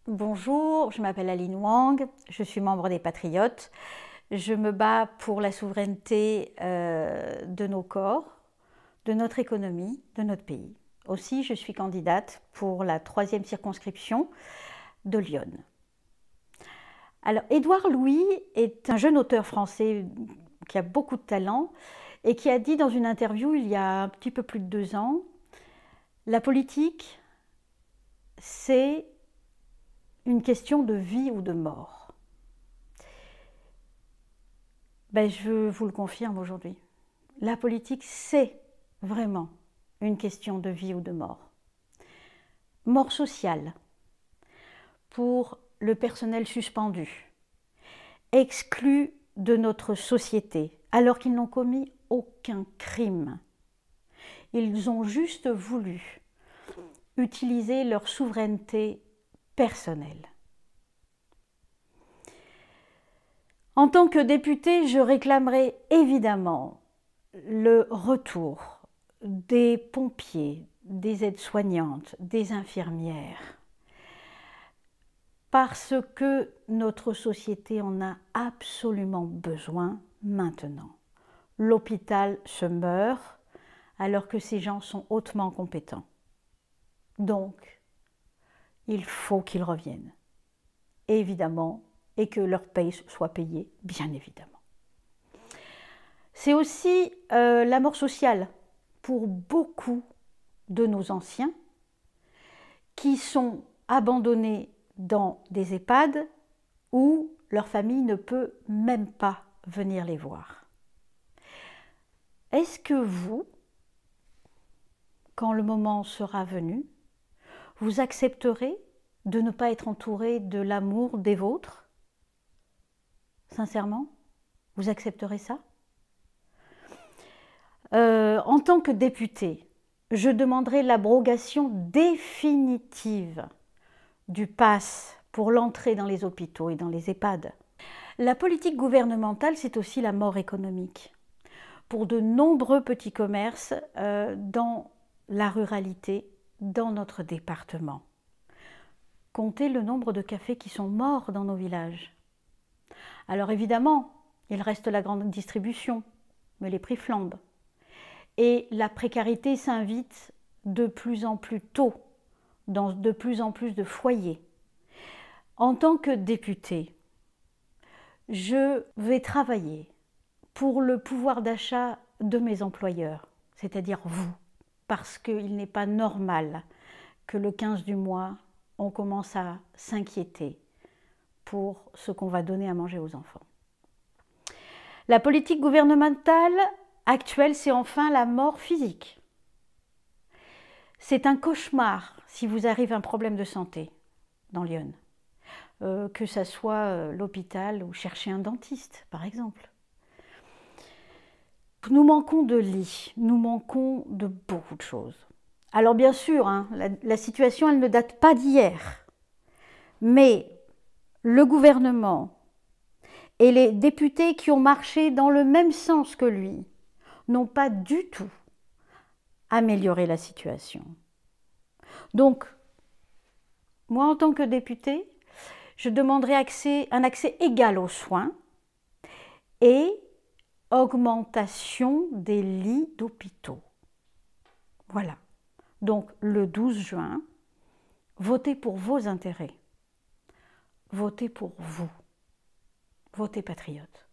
Bonjour, je m'appelle Aline Wang, je suis membre des Patriotes. Je me bats pour la souveraineté de nos corps, de notre économie, de notre pays. Aussi, je suis candidate pour la 3e circonscription de Lyon. Alors, Édouard Louis est un jeune auteur français qui a beaucoup de talent et qui a dit dans une interview il y a un petit peu plus de 2 ans, la politique, c'est une question de vie ou de mort. Je vous le confirme aujourd'hui. La politique, c'est vraiment une question de vie ou de mort. Mort sociale pour le personnel suspendu, exclu de notre société, alors qu'ils n'ont commis aucun crime. Ils ont juste voulu utiliser leur souveraineté personnelle. En tant que députée, je réclamerai évidemment le retour des pompiers, des aides-soignantes, des infirmières, parce que notre société en a absolument besoin maintenant. L'hôpital se meurt alors que ces gens sont hautement compétents. Donc, il faut qu'ils reviennent, évidemment, et que leur paye soit payée, bien évidemment. C'est aussi la mort sociale pour beaucoup de nos anciens qui sont abandonnés dans des EHPAD où leur famille ne peut même pas venir les voir. Est-ce que vous, quand le moment sera venu, vous accepterez de ne pas être entouré de l'amour des vôtres? Sincèrement, vous accepterez ça? En tant que députée, je demanderai l'abrogation définitive du pass pour l'entrée dans les hôpitaux et dans les EHPAD. La politique gouvernementale, c'est aussi la mort économique pour de nombreux petits commerces dans la ruralité, dans notre département. Comptez le nombre de cafés qui sont morts dans nos villages. Alors évidemment, il reste la grande distribution, mais les prix flambent. Et la précarité s'invite de plus en plus tôt, dans de plus en plus de foyers. En tant que députée, je vais travailler pour le pouvoir d'achat de mes employeurs, c'est-à-dire vous, parce qu'il n'est pas normal que le 15 du mois, on commence à s'inquiéter pour ce qu'on va donner à manger aux enfants. La politique gouvernementale actuelle, c'est enfin la mort physique. C'est un cauchemar si vous arrive un problème de santé dans Lyon, que ce soit l'hôpital ou chercher un dentiste, par exemple. Nous manquons de lits, nous manquons de beaucoup de choses. Alors bien sûr, la situation, elle ne date pas d'hier, mais le gouvernement et les députés qui ont marché dans le même sens que lui n'ont pas du tout amélioré la situation. Donc, moi en tant que députée, je demanderai un accès égal aux soins et augmentation des lits d'hôpitaux. Voilà. Donc, le 12 juin, votez pour vos intérêts. Votez pour vous. Votez patriote.